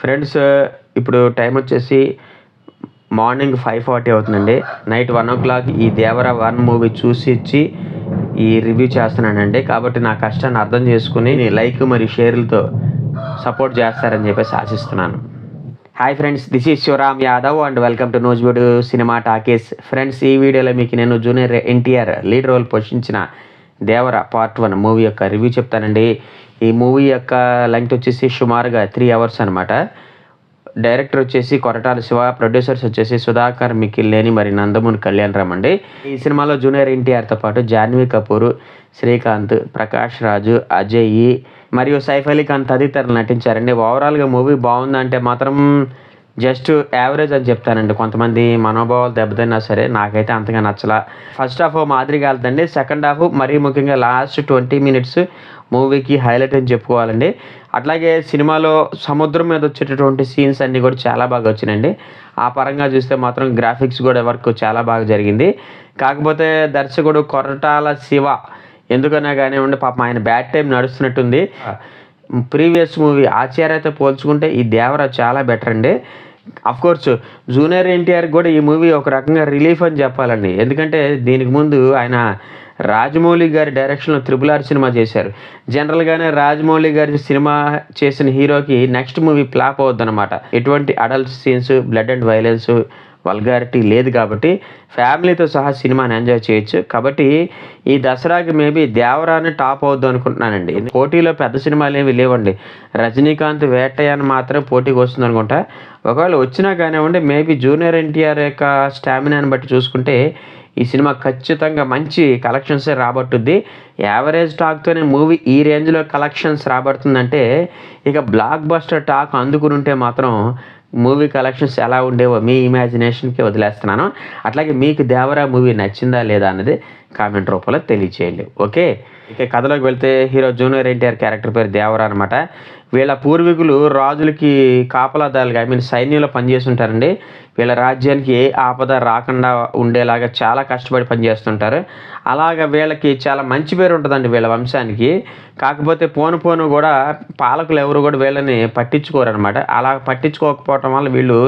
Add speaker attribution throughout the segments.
Speaker 1: Friends, ఇప్పుడు time వచ్చేసి morning 5:40 అవుతుందండి. నైట్ 1:00 ఈ దేవర 1 మూవీ చూసి ఇచ్చి ఈ రివ్యూ చేస్తున్నానండి. కాబట్టి నా కష్టాన్ని అర్థం చేసుకుని లైక్ మరియు షేర్లతో సపోర్ట్ చేస్తారని చెప్పేసి ఆశిస్తున్నాను. Hi friends, this is Shivram Yadav and welcome to Nosewood cinema talkies. Friends, ఈ వీడియోలో మీకు నేను జూనియర్ ఎన్టీఆర్ లీడ్ రోల్ పోషించిన దేవర పార్ట్ 1 మూవీ యొక్క రివ్యూ చెప్తానండి. ఈ మూవీ యొక్క లెంగ్త్ వచ్చేసి సుమారుగా 3 అవర్స్ అనమాట. డైరెక్టర్ వచ్చేసి కొరటాల శివ, ప్రొడ్యూసర్స్ వచ్చేసి సుధాకర్ మిక్కిలినేని మరి నందమూరి కళ్యాణరామ్ అండి. ఈ సినిమాలో జూనియర్ ఎన్టీఆర్తో పాటు జాన్వీ కపూర్, శ్రీకాంత్, ప్రకాష్ రాజు, అజయ్ మరియు సైఫ్ అలీ ఖాన్ తదితరులు నటించారండి. ఓవరాల్గా మూవీ బాగుందంటే మాత్రం జస్ట్ యావరేజ్ అని చెప్తానండి. కొంతమంది మనోభావాలు దెబ్బతిన్నా సరే నాకైతే అంతగా నచ్చలా. ఫస్ట్ హాఫ్ మాదిరిగా వెళ్తుందండి. సెకండ్ హాఫ్ మరీ ముఖ్యంగా లాస్ట్ 20 మినిట్స్ మూవీకి హైలైట్ అని చెప్పుకోవాలండి. అట్లాగే సినిమాలో సముద్రం మీద వచ్చేటటువంటి సీన్స్ అన్నీ కూడా చాలా బాగా వచ్చినాయండి. ఆ పరంగా చూస్తే మాత్రం గ్రాఫిక్స్ కూడా వర్క్ చాలా బాగా జరిగింది. కాకపోతే దర్శకుడు కొరటాల శివ ఎందుకన్నా కానివ్వండి, పాపం ఆయన బ్యాడ్ టైం నడుస్తున్నట్టుంది. ప్రీవియస్ మూవీ ఆచార్యతో పోల్చుకుంటే ఈ దేవర చాలా బెటర్ అండి. కోర్స్ జూనియర్ ఎన్టీఆర్ కూడా ఈ మూవీ ఒక రకంగా రిలీఫ్ అని చెప్పాలండి. ఎందుకంటే దీనికి ముందు ఆయన రాజమౌళి గారి డైరెక్షన్లో RRR సినిమా చేశారు. జనరల్గానే రాజమౌళి గారి సినిమా చేసిన హీరోకి నెక్స్ట్ మూవీ ఫ్లాప్ అవుద్దన్నమాట. ఎటువంటి adult scenes, blood and violence, vulgarity లేదు కాబట్టి ఫ్యామిలీతో సహా సినిమాని ఎంజాయ్ చేయొచ్చు. కాబట్టి ఈ దసరాకి మేబీ దేవరాని టాప్ అవుద్దు అనుకుంటున్నానండి. పోటీలో పెద్ద సినిమాలు ఏమి లేవండి. రజనీకాంత్, వేటయ్యని మాత్రం పోటీకి వస్తుంది అనుకుంటా. ఒకవేళ వచ్చినా కానివ్వండి, మేబీ జూనియర్ ఎన్టీఆర్ యొక్క స్టామినాని బట్టి చూసుకుంటే ఈ సినిమా ఖచ్చితంగా మంచి కలెక్షన్సే రాబట్టుద్ది. యావరేజ్ టాక్తోనే మూవీ ఈ రేంజ్లో కలెక్షన్స్ రాబడుతుందంటే ఇక బ్లాక్ బస్టర్ టాక్ అందుకుని ఉంటే మాత్రం మూవీ కలెక్షన్స్ ఎలా ఉండేవో మీ ఇమాజినేషన్కి వదిలేస్తున్నాను. అట్లాగే మీకు దేవరా మూవీ నచ్చిందా లేదా అన్నది కామెంట్ రూపంలో తెలియచేయండి. ఓకే, ఇక కథలోకి వెళ్తే హీరో జూనియర్ ఎన్టీఆర్ క్యారెక్టర్ పేరు దేవరా అనమాట. వీళ్ళ పూర్వీకులు రాజులకి కాపలాదారులుగా సైన్యంలో పనిచేసి ఉంటారండి. వీళ్ళ రాజ్యానికి ఏ ఆపద రాకుండా ఉండేలాగా చాలా కష్టపడి పనిచేస్తుంటారు. అలాగ వీళ్ళకి చాలా మంచి పేరు ఉంటుందండి వీళ్ళ వంశానికి. కాకపోతే పోను కూడా పాలకులు ఎవరు కూడా వీళ్ళని పట్టించుకోరు అనమాట. అలా పట్టించుకోకపోవటం వల్ల వీళ్ళు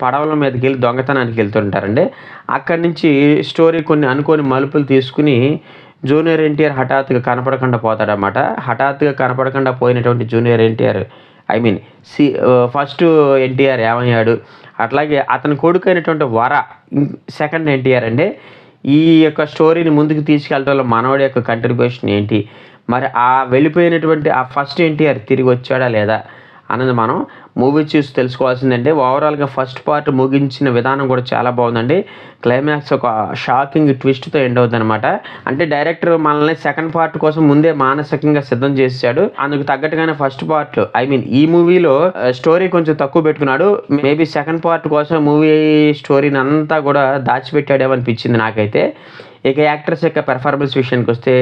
Speaker 1: పడవల మీదకి వెళ్ళి దొంగతనానికి వెళ్తుంటారండి. అక్కడి నుంచి స్టోరీ కొన్ని అనుకోని మలుపులు తీసుకుని జూనియర్ ఎన్టీఆర్ హఠాత్తుగా కనపడకుండా పోతాడనమాట. హఠాత్తుగా కనపడకుండా పోయినటువంటి జూనియర్ ఎన్టీఆర్ ఫస్ట్ ఎన్టీఆర్ ఏమయ్యాడు, అట్లాగే అతని కొడుకు అయినటువంటి వర సెకండ్ ఎన్టీఆర్ అండి. ఈ యొక్క స్టోరీని ముందుకు తీసుకెళ్ళడంలో మనవడి యొక్క కంట్రిబ్యూషన్ ఏంటి, మరి ఆ వెళ్ళిపోయినటువంటి ఆ ఫస్ట్ ఎన్టీఆర్ తిరిగి వచ్చాడా లేదా అన్నది మనం మూవీ చూసి తెలుసుకోవాల్సిందండి. ఓవరాల్గా ఫస్ట్ పార్ట్ ముగించిన విధానం కూడా చాలా బాగుందండి. క్లైమాక్స్ ఒక షాకింగ్ ట్విస్ట్తో ఎండ్ అవుతుంది అనమాట. అంటే డైరెక్టర్ మనల్ని సెకండ్ పార్ట్ కోసం ముందే మానసికంగా సిద్ధం చేశాడు. అందుకు తగ్గట్టుగానే ఫస్ట్ పార్ట్ ఈ మూవీలో స్టోరీ కొంచెం తక్కువ పెట్టుకున్నాడు. మేబీ సెకండ్ పార్ట్ కోసం మూవీ స్టోరీని అంతా కూడా దాచిపెట్టాడేమో అనిపించింది నాకైతే. ఇక యాక్టర్స్ యొక్క పెర్ఫార్మెన్స్ విషయానికి వస్తే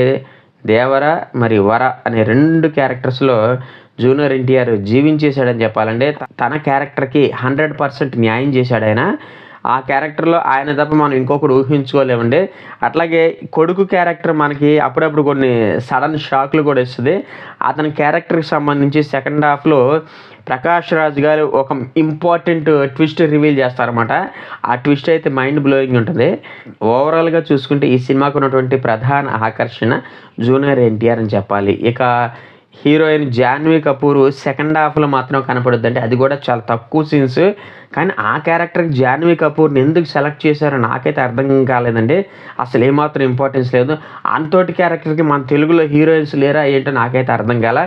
Speaker 1: దేవర మరియు వర అనే 2 క్యారెక్టర్స్లో జూనియర్ ఎన్టీఆర్ జీవించేశాడని చెప్పాలండి. తన క్యారెక్టర్కి 100% న్యాయం చేశాడు ఆయన. ఆ క్యారెక్టర్లో ఆయన తప్ప మనం ఇంకొకటి ఊహించుకోలేమండి. అట్లాగే కొడుకు క్యారెక్టర్ మనకి అప్పుడప్పుడు కొన్ని సడన్ షాక్లు కూడా ఇస్తుంది. అతని క్యారెక్టర్కి సంబంధించి సెకండ్ హాఫ్లో ప్రకాష్ రాజ్ గారు ఒక ఇంపార్టెంట్ ట్విస్ట్ రివీల్ చేస్తారన్నమాట. ఆ ట్విస్ట్ అయితే మైండ్ బ్లోయింగ్ ఉంటుంది. ఓవరాల్గా చూసుకుంటే ఈ సినిమాకు ఉన్నటువంటి ప్రధాన ఆకర్షణ జూనియర్ ఎన్టీఆర్ అని చెప్పాలి. ఇక హీరోయిన్ జాన్వీ కపూర్ సెకండ్ హాఫ్లో మాత్రం కనపడుద్దండి. అది కూడా చాలా తక్కువ సీన్స్. కానీ ఆ క్యారెక్టర్కి జాన్వీ కపూర్ని ఎందుకు సెలెక్ట్ చేశారో నాకైతే అర్థం కాలేదండి. అసలు ఏమాత్రం ఇంపార్టెన్స్ లేదు. అంతోటి క్యారెక్టర్కి మన తెలుగులో హీరోయిన్స్ లేరా ఏంటో నాకైతే అర్థం కాల.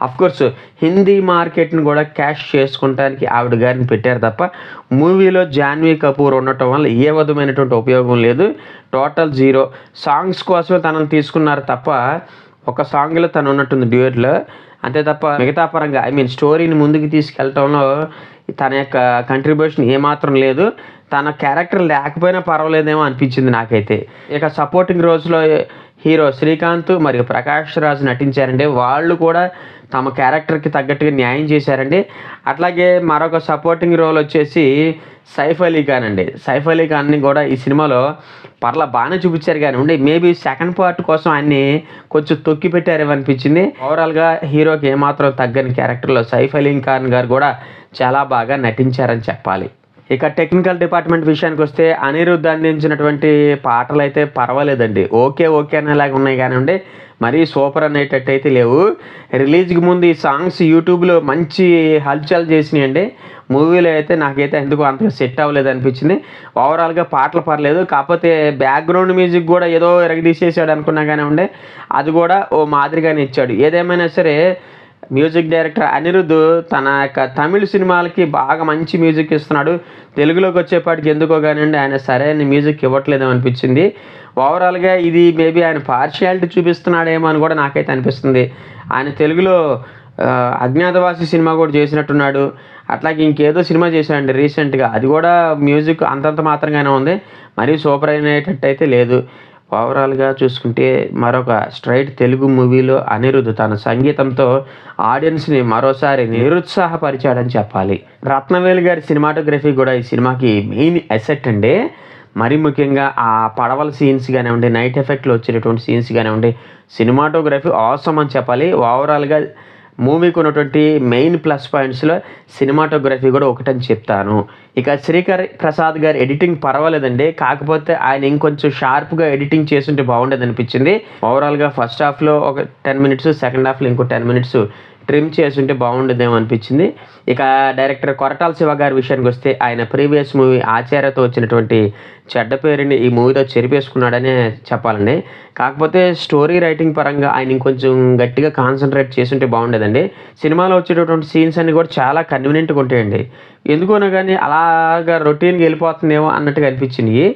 Speaker 1: అఫ్కోర్స్ హిందీ మార్కెట్ని కూడా క్యాష్ చేసుకుంటానికి ఆవిడ గారిని పెట్టారు తప్ప మూవీలో జాన్వీ కపూర్ ఉండటం వల్ల ఏ విధమైనటువంటి ఉపయోగం లేదు. Total zero. సాంగ్స్ కోసమే తనను తీసుకున్నారు తప్ప ఒక సాంగ్లో తను ఉన్నట్టుంది డ్యూయట్లో, అంతే తప్ప మిగతా పరంగా స్టోరీని ముందుకు తీసుకెళ్ళటంలో తన యొక్క కంట్రిబ్యూషన్ ఏమాత్రం లేదు. తన క్యారెక్టర్ లేకపోయినా పర్వాలేదేమో అనిపించింది నాకైతే. ఇక సపోర్టింగ్ రోల్స్లో హీరో శ్రీకాంత్ మరియు ప్రకాష్ రాజ్ నటించారండి. వాళ్ళు కూడా తమ క్యారెక్టర్కి తగ్గట్టుగా న్యాయం చేశారండి. అట్లాగే మరొక సపోర్టింగ్ రోల్ వచ్చేసి సైఫ్ అలీ ఖాన్ అండి. సైఫ్ అలీ ఖాన్ని కూడా ఈ సినిమాలో బాగానే చూపించారు కానివ్వండి, మేబీ సెకండ్ పార్ట్ కోసం ఆయన్ని కొంచెం తొక్కి పెట్టారేమో అనిపించింది. ఓవరాల్గా హీరోకి ఏమాత్రం తగ్గని క్యారెక్టర్లో సైఫ్ అలీ ఖాన్ గారు కూడా చాలా బాగా నటించారని చెప్పాలి. ఇక టెక్నికల్ డిపార్ట్మెంట్ విషయానికి వస్తే అనిరుద్ధ్ అందించినటువంటి పాటలు అయితే పర్వాలేదండి, ఓకే అనేలాగా ఉన్నాయి కానివ్వండి, మరీ సూపర్ అనేటట్టు అయితే లేవు. రిలీజ్కి ముందు ఈ సాంగ్స్ యూట్యూబ్లో మంచి హల్చల్ చేసినాయండి. మూవీలో అయితే నాకైతే ఎందుకు అంతగా సెట్ అవ్వలేదు అనిపించింది. ఓవరాల్గా పాటలు పర్లేదు, కాకపోతే బ్యాక్గ్రౌండ్ మ్యూజిక్ కూడా ఏదో ఎరగదీసేసాడు అనుకున్నా కానివ్వండి, అది కూడా ఓ మాదిరిగానే ఇచ్చాడు. ఏదేమైనా సరే మ్యూజిక్ డైరెక్టర్ అనిరుద్ధ్ తన యొక్క తమిళ సినిమాలకి బాగా మంచి మ్యూజిక్ ఇస్తున్నాడు. తెలుగులోకి వచ్చేపాటికి ఎందుకో కానివ్వండి ఆయన సరైన మ్యూజిక్ ఇవ్వట్లేదేమో అనిపించింది. ఓవరాల్గా ఇది మేబీ ఆయన పార్షియాలిటీ చూపిస్తున్నాడేమో అని కూడా నాకైతే అనిపిస్తుంది. ఆయన తెలుగులో అజ్ఞాతవాసి సినిమా కూడా చేసినట్టున్నాడు. అట్లాగే ఇంకేదో సినిమా చేశాడండి రీసెంట్గా, అది కూడా మ్యూజిక్ అంతంత మాత్రంగానే ఉంది, మరీ సూపర్ అయినట్టు అయితే లేదు. ఓవరాల్గా చూసుకుంటే మరొక స్ట్రైట్ తెలుగు మూవీలో అనిరుద్ధ్ తన సంగీతంతో ఆడియన్స్ని మరోసారి నిరుత్సాహపరిచాడని చెప్పాలి. రత్నవేలు గారి సినిమాటోగ్రఫీ కూడా ఈ సినిమాకి మెయిన్ అసెట్ అండి. మరీ ముఖ్యంగా ఆ పడవల సీన్స్ కానివ్వండి, నైట్ ఎఫెక్ట్లో వచ్చేటటువంటి సీన్స్ కానివ్వండి, సినిమాటోగ్రఫీ ఆసమ్ అని చెప్పాలి. ఓవరాల్గా మూవీకి ఉన్నటువంటి మెయిన్ ప్లస్ పాయింట్స్లో సినిమాటోగ్రఫీ కూడా ఒకటని చెప్తాను. ఇక శ్రీకర్ ప్రసాద్ గారి ఎడిటింగ్ పర్వాలేదండి, కాకపోతే ఆయన ఇంకొంచెం షార్ప్గా ఎడిటింగ్ చేస్తుంటే బాగుండేది అనిపించింది. ఓవరాల్గా ఫస్ట్ హాఫ్లో ఒక 10 మినిట్స్, సెకండ్ హాఫ్లో ఇంకో 10 మినిట్స్ ట్రిమ్ చేస్తుంటే బాగుండేదేమో అనిపించింది. ఇక డైరెక్టర్ కొరటాల శివ గారి విషయానికి వస్తే ఆయన ప్రీవియస్ మూవీ ఆచార్యతో వచ్చినటువంటి చెడ్డ పేరుని ఈ మూవీతో చెరిపేసుకున్నాడనే చెప్పాలండి. కాకపోతే స్టోరీ రైటింగ్ పరంగా ఆయన ఇంకొంచెం గట్టిగా కాన్సన్ట్రేట్ చేస్తుంటే బాగుండేదండి. సినిమాలో వచ్చేటటువంటి సీన్స్ అన్నీ కూడా చాలా కన్వీనియంట్గా ఉంటాయండి, ఎందుకోనో కానీ అలాగా రొటీన్గా వెళ్ళిపోతుందేమో అన్నట్టుగా అనిపించింది.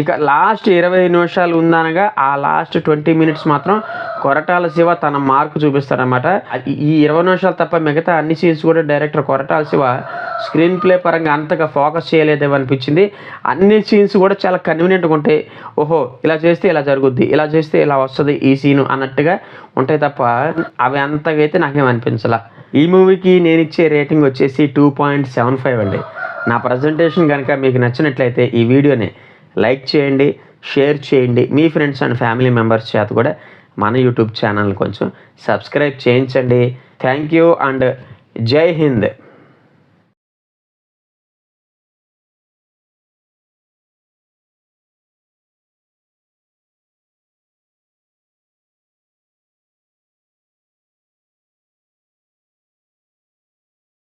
Speaker 1: ఇక లాస్ట్ 20 నిమిషాలు ఉందనగా ఆ లాస్ట్ 20 మినిట్స్ మాత్రం కొరటాల శివ తన మార్కు చూపిస్తారనమాట. ఈ 20 నిమిషాలు తప్ప మిగతా అన్ని సీన్స్ కూడా director Koratala Shiva screen play పరంగా అంతగా ఫోకస్ చేయలేదేమో అనిపించింది. అన్ని సీన్స్ కూడా చాలా కన్వీనియంట్గా ఉంటాయి. ఓహో ఇలా చేస్తే ఇలా జరుగుద్ది, ఇలా చేస్తే ఇలా వస్తుంది ఈ సీను అన్నట్టుగా ఉంటాయి తప్ప అవి అంతగా అయితే నాకేం అనిపించాల. ఈ మూవీకి నేను ఇచ్చే రేటింగ్ వచ్చేసి 2.75 అండి. నా ప్రజెంటేషన్ కనుక మీకు నచ్చినట్లయితే ఈ వీడియోని లైక్ చేయండి, షేర్ చేయండి, మీ ఫ్రెండ్స్ అండ్ ఫ్యామిలీ మెంబర్స్ చేత కూడా మన యూట్యూబ్ ఛానల్ కొంచెం సబ్స్క్రైబ్ చేయించండి. థ్యాంక్ యూ అండ్ జై హింద్.